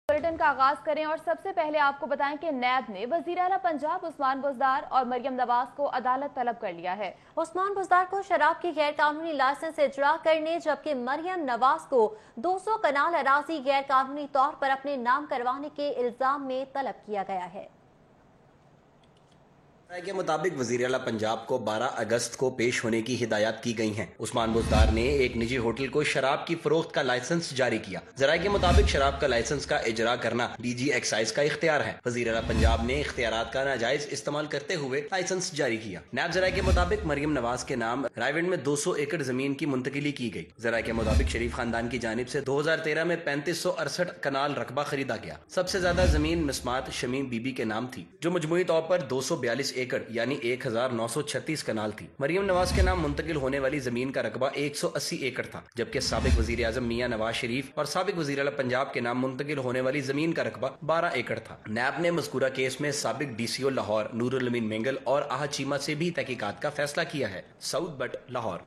Bulletin का आगाज करें और सबसे पहले आपको बताएं कि नैब ने वजीर आला पंजाब उस्मान बुज़दार और मरियम नवाज को अदालत तलब कर लिया है। उस्मान बुज़दार को शराब की गैर कानूनी लाइसेंस इजरा करने जबकि मरियम नवाज को 200 कनाल अराजी गैर कानूनी तौर पर अपने नाम करवाने के इल्जाम में तलब किया गया है। राय के मुताबिक वजीर आला पंजाब को 12 अगस्त को पेश होने की हिदायत की गई हैं। उस्मान बुज़दार ने एक निजी होटल को शराब की फरोख्त का लाइसेंस जारी किया। जराये के मुताबिक शराब का लाइसेंस का इजरा करना डीजी एक्साइज का इख्तियार है। वजीर आला पंजाब ने इख्तियारात का नाजायज इस्तेमाल करते हुए लाइसेंस जारी किया। नैब जराये के मुताबिक मरियम नवाज के नाम रायविंड में 200 एकड़ जमीन की मुंतकिली की गई। जराये के मुताबिक शरीफ खानदान की जानिब से 2013 में 3568 कनाल रकबा खरीदा गया। सबसे ज्यादा जमीन मिसमात शमीम बीबी के नाम थी, जो मजमूई तौर पर 242 एकड़ यानी 1936 कनाल थी। मरियम नवाज के नाम मुंतकिल होने वाली जमीन का रकबा 180 एकड़ था, जबकि साबिक वजीर आजम मियां नवाज शरीफ और साबिक वजीर आला पंजाब के नाम मुंतकिल होने वाली जमीन का रकबा 12 एकड़ था। नैब ने मज़कूरा केस में साबिक डीसीओ लाहौर नूरुल अमीन मेंगल और आहा चीमा से भी तहकीकात का फैसला किया है। South but Lahore.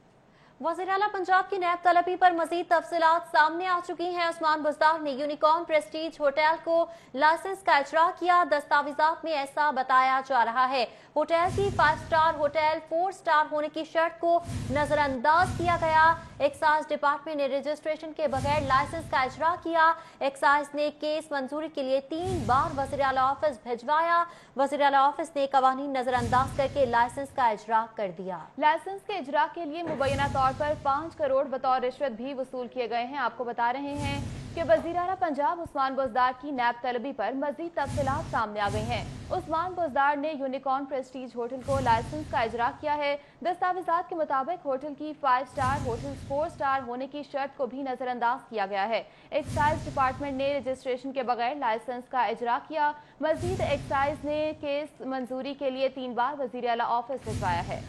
वज़ीर आला पंजाब की नैब तलबी पर मजीद तफसीलात सामने आ चुकी हैं। उस्मान बुज़दार ने यूनिकॉर्न प्रेस्टीज होटल को लाइसेंस का इजरा किया। दस्तावेजात में ऐसा बताया जा रहा है। होटल की 5 स्टार होटल 4 स्टार होने की शर्त को नजरअंदाज किया गया। एक्साइज डिपार्टमेंट ने रजिस्ट्रेशन के बगैर लाइसेंस का इजरा किया। एक्साइज ने केस मंजूरी के लिए 3 बार वज़ीर आला ऑफिस भिजवाया। वज़ीर आला ऑफिस ने कवानीन नजरअंदाज करके लाइसेंस का इजरा कर दिया। लाइसेंस के इजरा के लिए मुबैना तौर पर 5 करोड़ बतौर रिश्वत भी वसूल किए गए हैं। आपको बता रहे हैं कि वज़ीर आला पंजाब उस्मान बुज़दार की नैब तलबी पर मजीद तफसीलात सामने आ गई हैं। उस्मान बुज़दार ने यूनिकॉर्न प्रेस्टीज होटल को लाइसेंस का इजरा किया है। दस्तावेजात के मुताबिक होटल की 5 स्टार होटल 4 स्टार होने की शर्त को भी नजरअंदाज किया गया है। एक्साइज डिपार्टमेंट ने रजिस्ट्रेशन के बगैर लाइसेंस का इजरा किया। मजीद एक्साइज ने केस मंजूरी के लिए 3 बार वज़ीर आला ऑफिस भिजवाया है।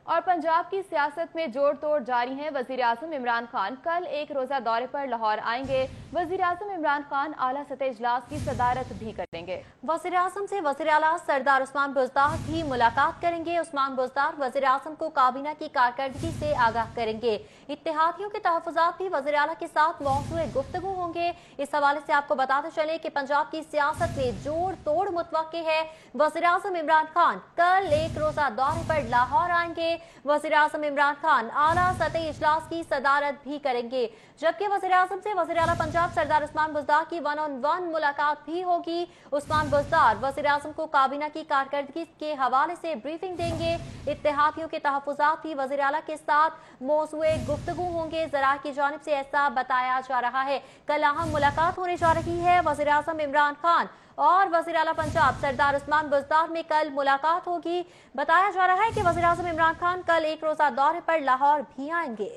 और पंजाब की सियासत में जोड़ तोड़ जारी है। वजीर आजम इमरान खान कल एक रोजा दौरे पर लाहौर आएंगे। वजीर आजम इमरान खान आला सतह इजलास की सदारत भी करेंगे। वजीर आजम से वजीर आला सरदार उस्मान बुज़दार भी मुलाकात करेंगे। उस्मान बुज़दार वजीर आजम को काबीना की कारकर्दगी से आगाह करेंगे। इत्तेहादियों के तहफ़्फ़ुज़ात भी वजीर आला के साथ मौज़ूए गुफ्तगू होंगे। इस हवाले से आपको बताते चले कि पंजाब की सियासत में जोड़ तोड़ मुतवक्के है। वजीर आजम इमरान खान कल एक रोजा दौरे पर लाहौर आएंगे। वज़ीर आज़म इमरान खान आला सतह इजलास की सदारत भी करेंगे, जबकि वज़ीर आज़म से वज़ीर आला पंजाब सरदार उस्मान बुज़दार की 1-on-1 मुलाकात भी होगी। उस्मान बुज़दार वज़ीर आज़म को काबीना की कारकर्दगी के हवाले से ब्रीफिंग देंगे। इत्तेहादियों के तहफ़्फ़ुज़ात भी वज़ीर आला के साथ मौज़ूए गुफ्तगू होंगे। ज़राए की जानिब से ऐसा बताया जा रहा है। कल अहम मुलाकात होने जा रही है। वज़ीर आज़म इमरान खान और वज़ीर आला पंजाब सरदार उस्मान बुज़दार में कल मुलाकात होगी। बताया जा रहा है कि वज़ीर आज़म इमरान खान कल एक रोजा दौरे पर लाहौर भी आएंगे।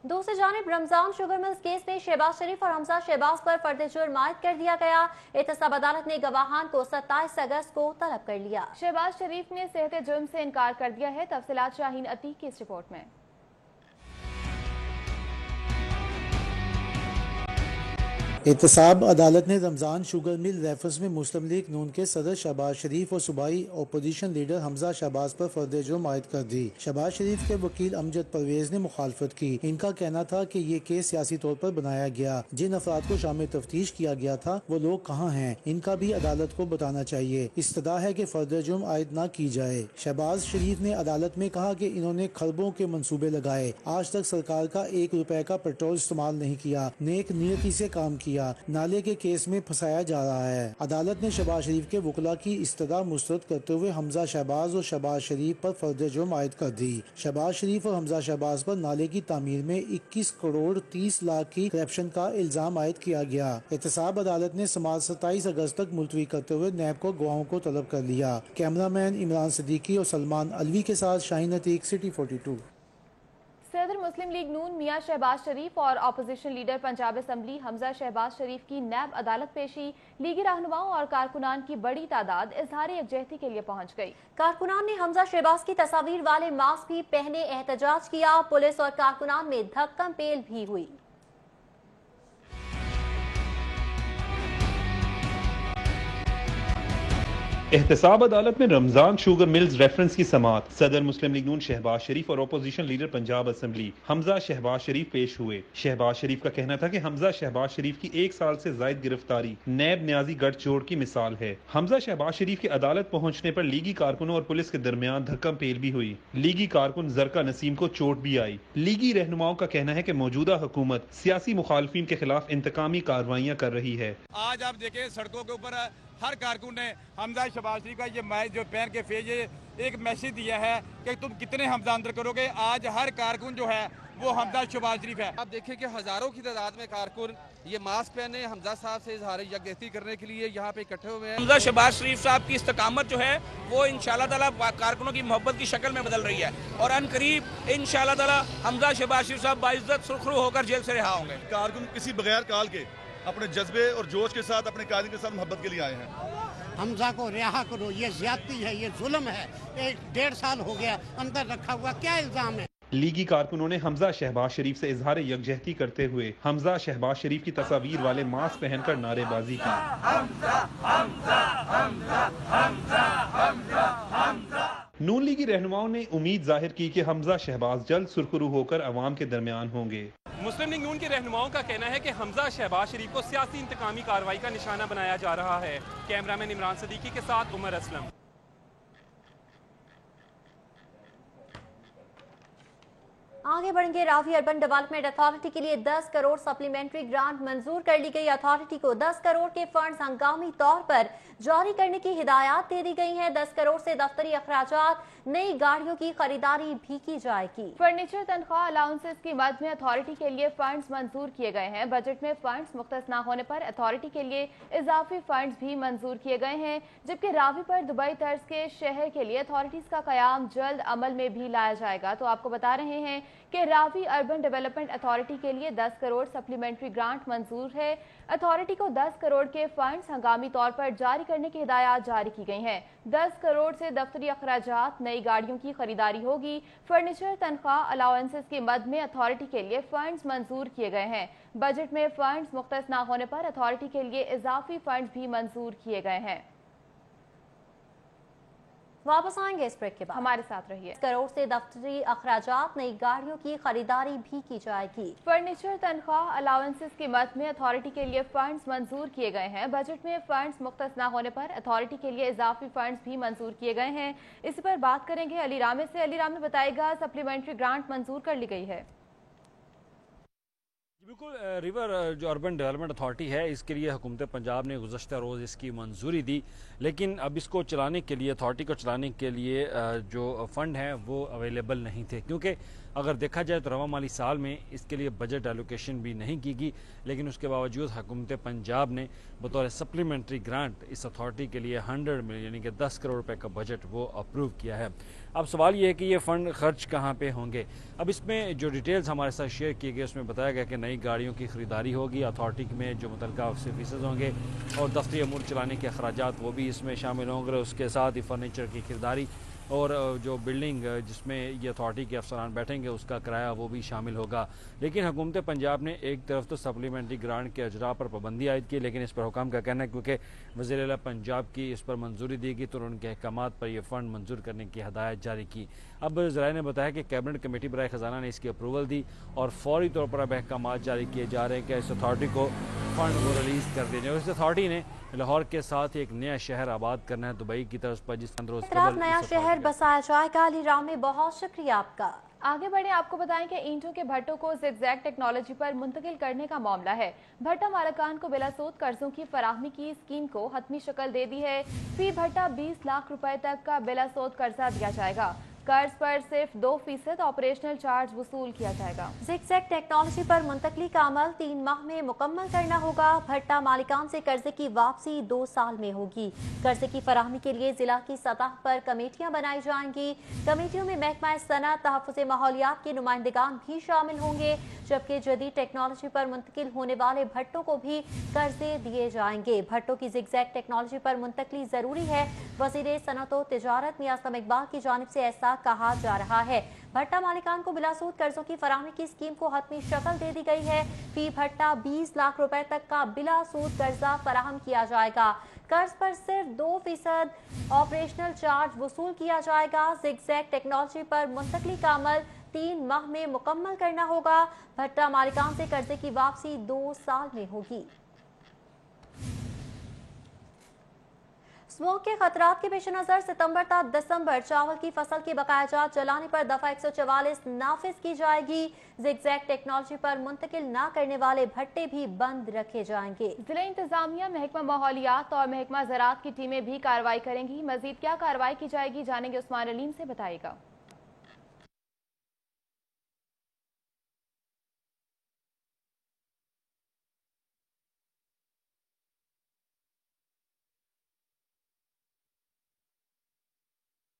दूसरी जानिब रमजान शुगर मिल्स केस में शहबाज शरीफ और हमजा शहबाज पर फर्द जुर्म आयद कर दिया गया। एहतसाब अदालत ने गवाहान को 27 अगस्त को तलब कर लिया। शहबाज शरीफ ने सेहत जुर्म से इनकार कर दिया है। तफसीलात शाहीन अतीक की इस रिपोर्ट में। एहतसाब अदालत ने रमजान शुगर मिल रेफर्स में मुस्लिम लीग नून के सदर शहबाज शरीफ और सूबाई अपोजिशन लीडर हमजा शहबाज पर फर्द जुर्म आयद कर दी। शहबाज शरीफ के वकील अमजद परवेज ने मुखालफत की। इनका कहना था कि ये केस सियासी तौर पर बनाया गया। जिन अफराद को शामिल तफ्तीश किया गया था वो लोग कहाँ हैं, इनका भी अदालत को बताना चाहिए। इस्तदा है कि फर्द जुर्म आयद न की जाए। शहबाज शरीफ ने अदालत में कहा कि इन्होंने खरबों के मंसूबे लगाए, आज तक सरकार का 1 रुपए का पेट्रोल इस्तेमाल नहीं किया, नेक नियति से काम किया, नाले के केस में फंसाया जा रहा है। अदालत ने शहबाज शरीफ के वकला की इस्तदा मुस्तरद करते हुए हमजा शहबाज और शहबाज शरीफ पर फर्द जुर्म आयद कर दी। शहबाज शरीफ और हमजा शहबाज पर नाले की तामीर में 21 करोड़ 30 लाख की करप्शन का इल्जाम आयद किया गया। एहतसाब अदालत ने समाज 27 अगस्त तक मुलतवी करते हुए नैब को गवाहों को तलब कर लिया। कैमरामैन इमरान सिद्दीकी और सलमान अलवी के साथ शाहीन अतीक, सिटी 42। सदर मुस्लिम लीग नून मियां शहबाज शरीफ और opposition leader Punjab assembly Hamza Shahbaz Sharif की नैब अदालत पेशी लीगी रहनुमाओं और कारकुनान की बड़ी तादाद इजहार यकजहती के लिए पहुंच गई। कारकुनान ने हमजा शहबाज की तस्वीर वाले मास्क भी पहने एहतजाज किया। पुलिस और कारकुनान में धक्कम पेल भी हुई। एहतसाब अदालत में रमजान शुगर मिल्स रेफरेंस की समाअत। सदर मुस्लिम लीग नून शहबाज शरीफ और opposition leader Punjab assembly Hamza Shahbaz Sharif पेश हुए। शहबाज शरीफ का कहना था कि हमजा शहबाज शरीफ की 1 साल से जायद गिरफ्तारी नैब न्याजी गठजोड़ की मिसाल है। हमजा शहबाज शरीफ के अदालत पहुंचने पर लीगी कारकुनों और पुलिस के दरमियान धक्कम पेल भी हुई। लीगी कारकुन जरका नसीम को चोट भी आई। लीगी रहनुमाओं का कहना है कि मौजूदा हुकूमत सियासी मुखालफिन के खिलाफ इंतकामी कार्रवाइयां कर रही है। आज आप देखें सड़कों के ऊपर हर कारकुन ने हमजा शहबाज शरीफ का ये मैच जो पहन के फेज एक मैसेज दिया है कि तुम कितने हमजा अंदर करोगे। आज हर कारकुन जो है वो हमजा शहबाज शरीफ है। आप देखें कि हजारों की तादाद में कारकुन ये मास्क पहने हमजा साहब से इजहार यकजहती करने के लिए यहाँ पे इकट्ठे हुए हैं। हमजा शहबाज शरीफ साहब की इस्तकामत जो है वो इंशाअल्लाह ताला कारकुनों की मोहब्बत की शक्ल में बदल रही है और अनकरीब इंशाअल्लाह ताला हमजा शहबाज शरीफ साहब बाइज्जत सुरखरू होकर जेल से रिहा होंगे। कारकुन किसी बगैर काल के अपने जज्बे और जोश के साथ अपने कायदे के साथ मोहब्बत के लिए आए हैं। हमजा को रिहा करो, ये ज्यादती है, ये जुल्म है। 1.5 साल हो गया अंदर रखा हुआ, क्या इल्जाम है। लीगी कारकुनों ने हमजा शहबाज शरीफ से इजहार यकजहती करते हुए हमजा शहबाज शरीफ की तस्वीर वाले मास्क पहनकर नारेबाजी की। नून लीगी रहनुमाओं ने उम्मीद जाहिर की कि हमजा शहबाज जल्द सुरखरू होकर अवाम के दरमियान होंगे। मुस्लिम लीग नून के रहनुमाओं का कहना है कि हमजा शहबाज शरीफ को सियासी इंतकामी कार्रवाई का निशाना बनाया जा रहा है। कैमरामैन इमरान सदीकी के साथ उमर असलम। आगे बढ़ेंगे। रावी अर्बन डेवलपमेंट अथॉरिटी के लिए 10 करोड़ सप्लीमेंट्री ग्रांट मंजूर कर ली गई। अथॉरिटी को 10 करोड़ के फंड हंगामी तौर पर जारी करने की हिदायत दे दी गई है। 10 करोड़ से दफ्तरी अखराजात, नई गाड़ियों की खरीदारी भी की जाएगी। फर्नीचर तनख्वाह अलाउंसेस की मद में अथॉरिटी के लिए फंड्स मंजूर किए गए हैं। बजट में फंड्स मुख्तस न होने पर अथॉरिटी के लिए इजाफी फंड्स भी मंजूर किए गए हैं। जबकि रावी पर दुबई तर्ज के शहर के लिए अथॉरिटीज का कयाम जल्द अमल में भी लाया जाएगा। तो आपको बता रहे हैं कि रावी अर्बन डेवलपमेंट अथॉरिटी के लिए 10 करोड़ सप्लीमेंट्री ग्रांट मंजूर है। अथॉरिटी को 10 करोड़ के फंड्स हंगामी तौर पर जारी करने की हिदायत जारी की गई हैं। 10 करोड़ से दफ्तरी अखराजात, नई गाड़ियों की खरीदारी होगी। फर्नीचर तनख्वाह अलाउंसेस की मद में अथॉरिटी के लिए फंड्स मंजूर किए गए हैं। बजट में फंड्स मुख्तस न होने पर अथॉरिटी के लिए इजाफी फंड्स भी मंजूर किए गए हैं। वापस आएंगे इस ब्रेक के बाद, हमारे साथ रहिए। करोड़ से दफ्तरी अखराजात, नई गाड़ियों की खरीदारी भी की जाएगी। फर्नीचर तनख्वाह अलाउंसेस की मद में अथॉरिटी के लिए फंड्स मंजूर किए गए हैं। बजट में फंड्स मुख्तस न होने पर अथॉरिटी के लिए इजाफी फंड्स भी मंजूर किए गए हैं। इस पर बात करेंगे अली रामे से। अली रामे बताएगा, सप्लीमेंट्री ग्रांट मंजूर कर ली गई है। बिल्कुल, रिवर जो अर्बन डेवलपमेंट अथॉरिटी है इसके लिए हुकूमत पंजाब ने गुज़श्ता रोज़ इसकी मंजूरी दी, लेकिन अब इसको चलाने के लिए, अथॉरिटी को चलाने के लिए जो फंड हैं वो अवेलेबल नहीं थे। क्योंकि अगर देखा जाए तो रवा माली साल में इसके लिए बजट एलोकेशन भी नहीं की गई, लेकिन उसके बावजूद हुकूमत पंजाब ने बतौर सप्लीमेंट्री ग्रांट इस अथॉरिटी के लिए 100 मिलियन यानी कि 10 करोड़ रुपए का बजट वो अप्रूव किया है। अब सवाल ये है कि ये फ़ंड खर्च कहाँ पे होंगे। अब इसमें जो डिटेल्स हमारे साथ शेयर किए गए उसमें बताया गया कि नई गाड़ियों की खरीदारी होगी, अथॉरिटी में जो मुतलका ऑफिसर्स होंगे और दफ्तरी अमूर चलाने के अखराजात वो भी इसमें शामिल होंगे। उसके साथ ही फर्नीचर की खरीदारी और जो बिल्डिंग जिसमें ये अथॉरिटी के अफसरान बैठेंगे उसका किराया वो भी शामिल होगा। लेकिन हुकूमत पंजाब ने एक तरफ तो सप्लीमेंट्री ग्रांट के अजरा पर पाबंदी आयद की, लेकिन इस पर हुकाम का कहना है क्योंकि वज़ीर आला पंजाब की इस पर मंजूरी दी गई तो उनके अहकामात पर यह फ़ंड मंजूर करने की हदायत जारी की। अब ज़राए ने बताया कि कैबिनेट कमेटी बराए ख़जाना ने इसकी अप्रूवल दी और फौरी तौर पर अब अहकामात जारी किए जा रहे हैं कि इस अथॉरिटी को फ़ंड वो रिलीज़ कर देने। इस अथॉरिटी ने लाहौर के साथ एक नया शहर आबाद करना है दुबई की तरफ पर, जिसके अंदर नया शहर बसाया जाएगा। अली रामे, बहुत शुक्रिया आपका। आगे बढ़े, आपको बताएं कि ईंटों के भट्टों को ज़िगज़ैग टेक्नोलॉजी पर मुंतकिल करने का मामला है। भट्टा मालिकान को बिला सूद कर्जों की फराहमी की स्कीम को हतमी शक्ल दे दी है। फी भट्टा 20 लाख रुपए तक का बिला सूद कर्जा दिया जाएगा। कर्ज पर सिर्फ 2% ऑपरेशनल चार्ज वसूल किया जाएगा। ज़िगज़ैग टेक्नोलॉजी पर मुंतकली का अमल 3 माह में मुकम्मल करना होगा। भट्टा मालिकान से कर्जे की वापसी 2 साल में होगी। कर्जे की फराहमी के लिए जिला की सतह पर कमेटियां बनाई जाएंगी। कमेटियों में महकमा सनअत, तहफ़्फ़ुज़ माहौलियात के नुमाइंदगान भी शामिल होंगे, जबकि जदीद टेक्नोलॉजी पर मुंतकिल होने वाले भट्टों को भी कर्जे दिए जाएंगे। भट्टों की ज़िगज़ैग टेक्नोलॉजी पर मुंतकली जरूरी है। वज़ीर सनअत व तिजारत मियां असलम इकबाल की जानिब से ऐसा कहा जा रहा है। भट्टा मालिकान को बिलासूद कर्जों की फराहमी की स्कीम को हतमी शक्ल दे दी गई है। फी भट्टा 20 लाख रुपए तक का बिलासूद कर्जा फराहम किया जाएगा। कर्ज पर सिर्फ 2% ऑपरेशनल चार्ज वसूल किया जाएगा। ज़िगज़ैग टेक्नोलॉजी पर मुंतकली का अमल 3 माह में मुकम्मल करना होगा। भट्टा मालिकान से कर्जे की वापसी 2 साल में होगी। स्मोक के खतरात के पेश नजर सितंबर तक दिसंबर चावल की फसल की बकाया जात जलाने पर दफा 144 नाफिज की जाएगी। ज़िगज़ैग टेक्नोलॉजी पर मुंतकिल न करने वाले भट्टे भी बंद रखे जाएंगे। जिला इंतजामिया, महकमा माहौलियात और महकमा ज़राअत की टीमें भी कार्रवाई करेंगी। मजीद क्या कार्रवाई की जाएगी जानेंगे, उस्मान अलीम से बताएगा।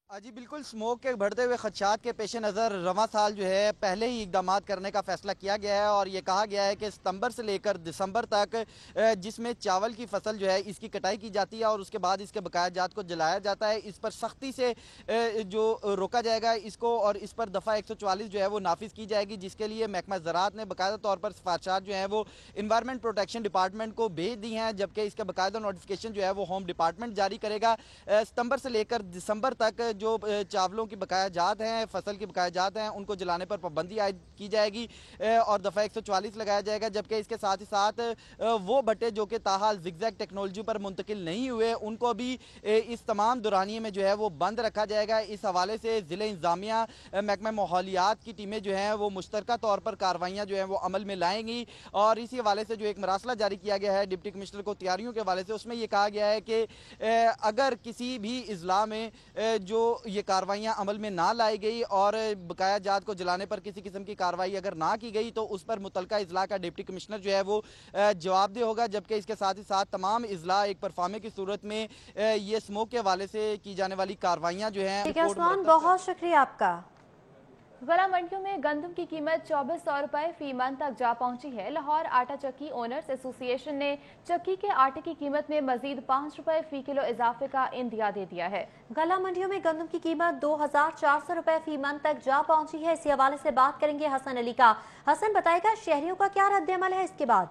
जी बिल्कुल, स्मोक के बढ़ते हुए खदशात के पेश नज़र रवां साल जो है पहले ही इकदाम करने का फैसला किया गया है और ये कहा गया है कि सितंबर से लेकर दिसंबर तक जिसमें चावल की फसल जो है इसकी कटाई की जाती है और उसके बाद इसके बकाया जात को जलाया जाता है, इस पर सख्ती से जो रोका जाएगा इसको और इस पर दफ़ा 144 जो है वो नाफिज की जाएगी, जिसके लिए महकमा ज़राअत ने बाकायदा तौर पर सिफारिशात जो है वो इन्वायरमेंट प्रोटेक्शन डिपार्टमेंट को भेज दी हैं, जबकि इसका बाकायदा नोटिफिकेशन जो है वो होम डिपार्टमेंट जारी करेगा। सितंबर से लेकर दिसंबर तक जो चावलों की बकाया जात हैं, फसल की बकाया जात हैं, उनको जलाने पर पाबंदी आयद की जाएगी और दफ़ा 144 लगाया जाएगा। जबकि इसके साथ ही साथ वो भट्टे जो कि ताहाल ज़िगज़ैग टेक्नोलॉजी पर मुंतकिल नहीं हुए उनको भी इस तमाम दुरानिये में जो है वो बंद रखा जाएगा। इस हवाले से ज़िला इंतज़ामिया, महकमा माहौलियात की टीमें जो हैं वो मुश्तरका तौर पर कार्रवाइयाँ जो हैं वो अमल में लाएंगी और इसी हवाले से जो एक मरासला जारी किया गया है डिप्टी कमिश्नर को तैयारियों के हवाले से, उसमें ये कहा गया है कि अगर किसी भी इजला में जो ये कार्रवाइयाँ अमल में ना लाई गई और बकाया जात को जलाने पर किसी किस्म की कार्रवाई अगर ना की गई तो उस पर मुतलका इजला का डिप्टी कमिश्नर जो है वो जवाबदेह होगा। जबकि इसके साथ ही साथ तमाम इजला एक परफॉर्मे की सूरत में ये स्मोक के हवाले से की जाने वाली कार्रवाइयाँ जो हैं। बहुत शुक्रिया आपका। गला मंडियों में गंदम की कीमत 2400 रुपए फी मन तक जा पहुंची है। लाहौर आटा चक्की ओनर्स एसोसिएशन ने चक्की के आटे की कीमत में मजीद 5 रुपए फी किलो इजाफे का इंदिया दे दिया है। गला मंडियों में गंदम की कीमत 2400 रुपए फी मन तक जा पहुंची है। इसी हवाले से बात करेंगे हसन अली का। हसन, बताएगा शहरियों का क्या रद्द-ए-अमल है इसके बाद?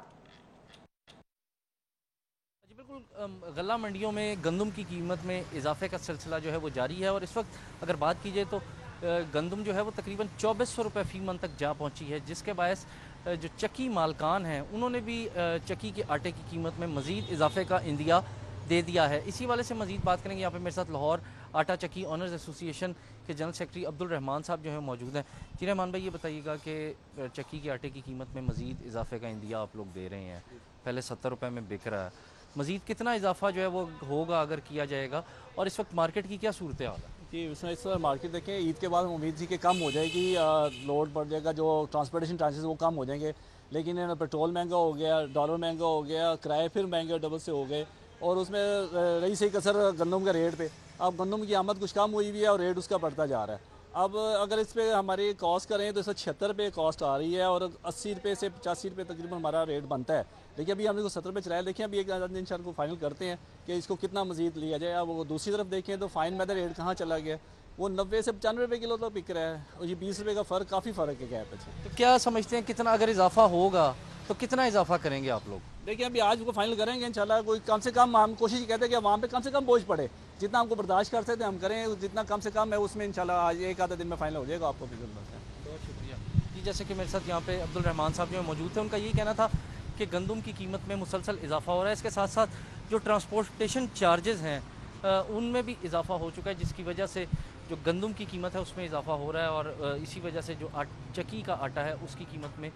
बिल्कुल, गला मंडियों में गंदम की कीमत में इजाफे का सिलसिला जो है वो जारी है और इस वक्त अगर बात की जाए तो गंदम जो है वो तकरीबन 2400 रुपये फी मन तक जा पहुंची है, जिसके बायस जो चक्की मालकान हैं उन्होंने भी चक्की के आटे की कीमत में मज़ीद इजाफे का इंदिया दे दिया है। इसी वाले से मज़ीद बात करेंगे। यहाँ पे मेरे साथ लाहौर आटा चक्की ओनर्स एसोसिएशन के जनरल सेक्रेटरी अब्दुल रहमान साहब जो है मौजूद हैं। जी रहमान भाई, ये बताइएगा कि चक्की के आटे की कीमत में मज़ीद इजाफे का इंदिया आप लोग दे रहे हैं, पहले 70 रुपये में बिक रहा है, मज़ीद कितना इजाफा जो है वो होगा अगर किया जाएगा और इस वक्त मार्केट की क्या सूरत हाल है? जी, उसमें इस मार्केट देखें ईद के बाद उम्मीद थी कि कम हो जाएगी, लोड बढ़ जाएगा, जो ट्रांसपोर्टेशन चार्जेस वो कम हो जाएंगे, लेकिन पेट्रोल महंगा हो गया, डॉलर महंगा हो गया, किराए फिर महंगे डबल से हो गए और उसमें रही सही कसर गंदम का रेट पे। अब गंदम की आमद कुछ कम हुई हुई है और रेट उसका बढ़ता जा रहा है। अब अगर इस पे हमारी कॉस्ट करें तो इसमें 76 रुपये कॉस्ट आ रही है और 80 रुपये से 85 रुपये तकरीबन हमारा रेट बनता है। देखिए अभी हमने को 70 रुपये चलाया, देखिए अभी एक दिन शाम को फाइनल करते हैं कि इसको कितना मजीद लिया जाए। अब वो दूसरी तरफ देखें तो फाइन में रेट कहाँ चला गया, वो 90 से 95 रुपये किलो तो बिक रहा है और ये 20 रुपये का फ़र्क, काफ़ी फ़र्क है गैप है। तो क्या समझते हैं कितना अगर इजाफा होगा तो कितना इजाफा करेंगे आप लोग? देखिए अभी आज को फाइनल करेंगे इंशाल्लाह। कोई कम से कम हम कोशिश कहते हैं कि वहाँ पे कम से कम बोझ पड़े, जितना हमको बर्दाश्त कर सकते हैं हम करें, जितना कम से कम है उसमें इंशाल्लाह आज एक आधा दिन में फाइनल हो जाएगा। आपको भी बहुत शुक्रिया जी। जैसे कि मेरे साथ यहाँ पे अब्दुल रहमान साहब जो मौजूद थे, उनका यही कहना था कि गंदम की कीमत में मुसलसल इजाफा हो रहा है, इसके साथ साथ जो ट्रांसपोर्टेशन चार्जेस हैं उनमें भी इजाफा हो चुका है, जिसकी वजह से जो गंदम की कीमत है उसमें इजाफा हो रहा है और इसी वजह से जो चक्की का आटा है उसकी कीमत में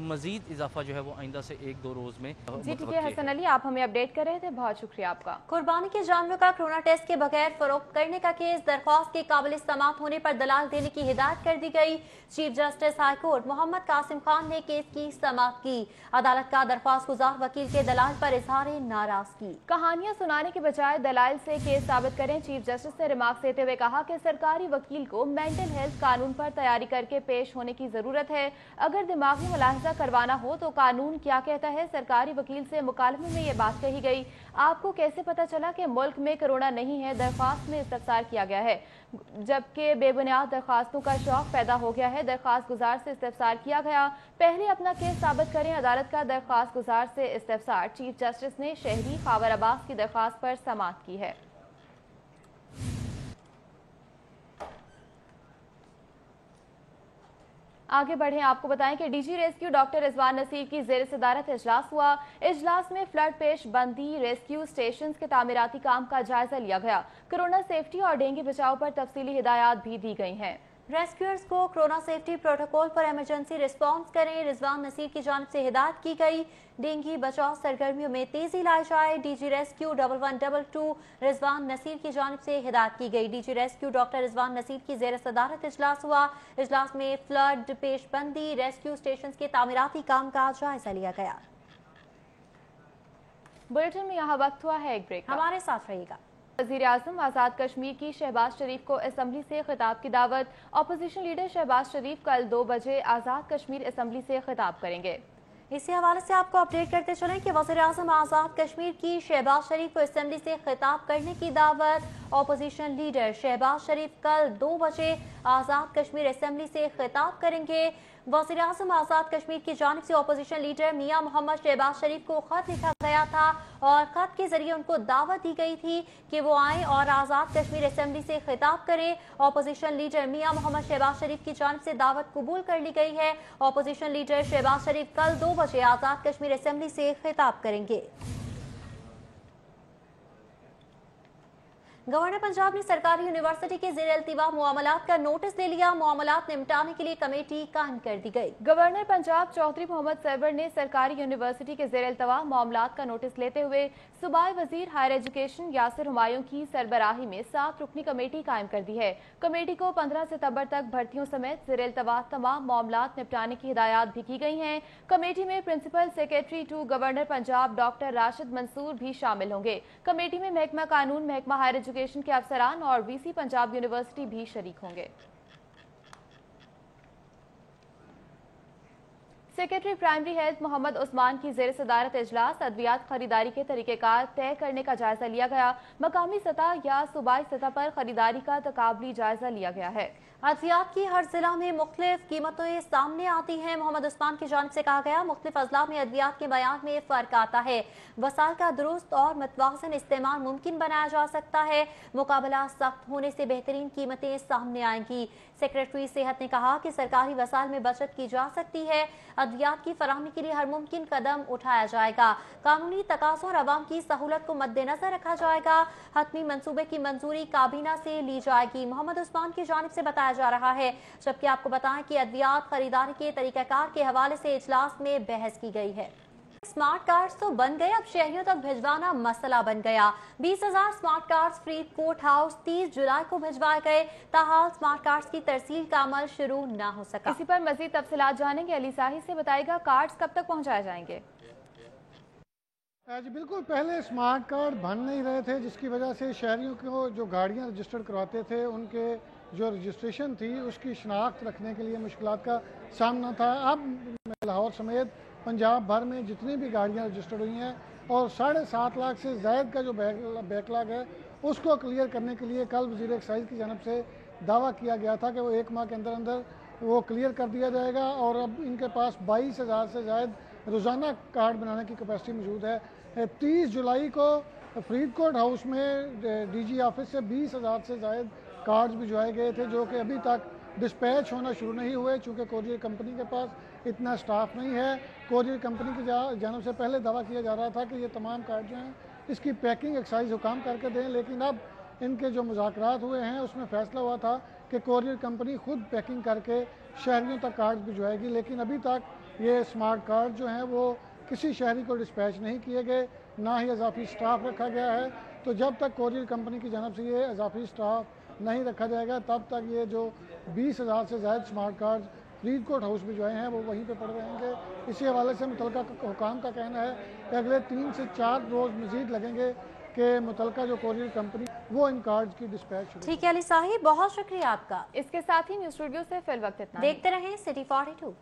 मजीद इजाफा जो है वो आइंदा से 1-2 रोज में। जी ठीक है हसन अली, आप हमें अपडेट कर रहे थे, बहुत शुक्रिया आपका। कुर्बानी के जानवरों का कोरोना टेस्ट के बगैर फरोख्त करने का केस दरख्वास्त के काबिल समाप्त होने पर दलाल देने की हिदायत कर दी गई। Chief justice high court Mohammad Qasim Khan ने केस की समाप्त की। अदालत का दरख्वास्त गुजार वकील के दलाल पर इजहार नाराजगी। कहानियां सुनाने के बजाय दलाल से केस साबित करें। चीफ जस्टिस ने रिमार्क देते हुए कहा कि सरकारी वकील को मेंटल हेल्थ कानून पर तैयारी करके पेश होने की जरूरत है। अगर दिमागी मुलाहिजा मुआवजा करवाना हो तो कानून क्या कहता है? सरकारी वकील से मुकालमे में ये बात कही गई। आपको कैसे पता चला कि मुल्क में कोरोना नहीं है? दरख्वास्त में इस्तफसार किया गया है, जबकि बेबुनियाद दरख्वास्तों का शौक पैदा हो गया है। दरख्वास्त गुजार से इस्तफसार किया गया। पहले अपना केस साबित करें। अदालत का दरख्वास्त गुजार से इस्तफसार। चीफ जस्टिस ने शहरी खावर अब्बास की दरख्वास्त पर समाअत की है। आगे बढ़ें, आपको बताएं कि DG rescue doctor Rizwan Naseer की ज़ेर सदारत इजलास हुआ। इजलास में फ्लड पेश बंदी, रेस्क्यू स्टेशंस के तामीराती काम का जायजा लिया गया। कोरोना सेफ्टी और डेंगू बचाव पर तफसीली हिदायत भी दी गई हैं। रेस्क्यूअर्स को कोरोना सेफ्टी प्रोटोकॉल पर इमरजेंसी रिस्पांस करें, रिजवान नसीर की जानिब से हिदायत की गई। डेंगू बचाव सरगर्मियों में तेजी लाई जाए, डीजी रेस्क्यू 1112 रिजवान नसीर की जानिब से हिदायत की गई। DG rescue doctor Rizwan Naseer की ज़ेर सदारत इजलास हुआ। इजलास में फ्लड पेशबंदी, रेस्क्यू स्टेशन के तामीराती काम का जायजा लिया गया। बुलेटिन में यहाँ वक्त हुआ है एक ब्रेक। हमारे साथ रहिएगा। वज़ीर-ए-आज़म आज़ाद कश्मीर की शहबाज शरीफ को असम्बली से खिताब की दावत। अपोजिशन लीडर शहबाज शरीफ कल 2 बजे आज़ाद कश्मीर असम्बली से खिताब करेंगे। इसी हवाले से आपको अपडेट करते चलें कि वज़ीर-ए-आज़म आज़ाद कश्मीर की शहबाज शरीफ को असम्बली से खिताब करने की दावत। अपोजिशन लीडर शहबाज शरीफ कल 2 बजे आज़ाद कश्मीर असम्बली से खिताब करेंगे। वज़ीर-ए-आज़म आज़ाद कश्मीर की जानिब से अपोजिशन लीडर मियां मोहम्मद शहबाज शरीफ को खत लिखा गया था और खत के जरिए उनको दावत दी गई थी कि वो आए और आज़ाद कश्मीर असम्बली से खिताब करें। अपोजिशन लीडर मियां मोहम्मद शहबाज शरीफ की जानिब से दावत कबूल कर ली गई है। अपोजिशन लीडर शहबाज शरीफ कल 2 बजे आज़ाद कश्मीर असम्बली से खिताब करेंगे। गवर्नर पंजाब ने सरकारी यूनिवर्सिटी के ज़ेर अल्तिवा मामलात का नोटिस ले लिया। मामलात निपटाने के लिए कमेटी कायम कर दी गई। गवर्नर पंजाब चौधरी मोहम्मद सरवर ने सरकारी यूनिवर्सिटी के ज़ेर अल्तिवा मामलात का नोटिस लेते हुए सूबाई वजीर हायर एजुकेशन यासिर हुमायूं की सरबराही में 7 रुकनी कमेटी कायम कर दी है। कमेटी को 15 सितंबर तक भर्तियों समेत ज़ेर अल्तिवा तमाम मामलात निपटाने की हिदायत भी की गई हैं। कमेटी में principal secretary to governor Punjab doctor Rashid Mansoor भी शामिल होंगे। कमेटी में महकमा कानून, महकमा हायर एजुकेशन के अफसरान और वीसी पंजाब यूनिवर्सिटी भी शरीक होंगे। Secretary primary health Mohammad Usman की ज़ेर सदारत इजलास। अद्वियात खरीदारी के तरीक़ेकार तय करने का जायजा लिया गया। मकामी सतह या सूबाई सतह पर खरीदारी का तकाबली जायजा लिया गया है। अद्वियात की हर जिला में मुख्तलिफ कीमतें सामने आती हैं। मोहम्मद उस्मान की जानिब से कहा गया मुख्तलिफ अजला में अद्वियात के बयान में फ़र्क आता है। वसाइल का दुरुस्त और मतवाज़न इस्तेमाल मुमकिन बनाया जा सकता है। मुकाबला सख्त होने से बेहतरीन कीमतें सामने आएंगी। सेक्रेटरी सेहत ने कहा कि सरकारी वसाइल में बचत की जा सकती है। अद्वियात की फराहमी के लिए हर मुमकिन कदम उठाया जाएगा। कानूनी तकाज़ों और अवाम की सहूलत को मद्देनजर रखा जाएगा। हतमी मंसूबे की मंजूरी काबीना से ली जाएगी। मोहम्मद उस्मान की जानिब से बताया जा रहा है। जबकि आपको बताएं कि अद्वियात खरीदारी के तरीकाकार के हवाले से इजलास में बहस की गई है। स्मार्ट कार्ड्स तो बन गए, अब शहरियों तक भिजवाना मसला बन गया। 20,000 स्मार्ट कार्ड्स फरीदकोट हाउस 30 जुलाई को भिजवाए गए। ताहाल स्मार्ट कार्ड्स की तरसील का अमल शुरू न हो सका। इसी पर मजीद तफसीलात जानेंगे। अली साही से बताएगा कार्ड्स कब तक पहुंचाए जाएंगे। जी बिल्कुल, पहले स्मार्ट कार्ड बन नहीं रहे थे, जिसकी वजह से शहरियों को जो गाड़ियां रजिस्टर्ड करवाते थे उनके जो रजिस्ट्रेशन थी उसकी शनाख्त रखने के लिए मुश्किलात का सामना था। अब लाहौर समेत पंजाब भर में जितनी भी गाड़ियां रजिस्टर्ड हुई हैं और 7.5 लाख से ज़ायद का जो बैकलॉग है उसको क्लियर करने के लिए कल वज़ीर एक्साइज की जानब से दावा किया गया था कि वो 1 माह के अंदर अंदर वो क्लियर कर दिया जाएगा। और अब इनके पास 22,000 से ज़ायद रोज़ाना कार्ड बनाने की कैपेसिटी मौजूद है। 30 जुलाई को फरीदकोट हाउस में डीजी ऑफिस से 20,000 से ज़ायद कार्ड्स भिजवाए गए थे, जो कि अभी तक डिस्पैच होना शुरू नहीं हुए, चूँकि कोरियर कंपनी के पास इतना स्टाफ नहीं है। कोरियर कंपनी की जानब से पहले दावा किया जा रहा था कि ये तमाम कार्ड जो हैं इसकी पैकिंग एक्साइज हुकाम करके दें, लेकिन अब इनके जो मुज़ाकरात हुए हैं उसमें फ़ैसला हुआ था कि कोरियर कंपनी खुद पैकिंग करके शहरियों तक कार्ड भिजवाएगी। लेकिन अभी तक ये स्मार्ट कार्ड जो हैं वो किसी शहरी को डिस्पैच नहीं किए गए, ना ही इजाफी स्टाफ रखा गया है। तो जब तक कोरियर कंपनी की जानब से ये इजाफी स्टाफ नहीं रखा जाएगा तब तक ये जो 20,000 से ज़्यादा स्मार्ट कार्ड फरीदकोट हाउस में जो हैं वो वहीं पे पड़े रहेंगे। इसी हवाले से मुतलका हुकाम का कहना है कि अगले 3 से 4 रोज़ मज़ीद लगेंगे कि मुतलका जो कोरियर कंपनी वो इन कार्ड की डिस्पैच। ठीक है अली साहिब, बहुत शुक्रिया आपका। इसके साथ ही न्यूज़ स्टूडियो से फिल वक्त इतना। देखते रहें सिटी 42।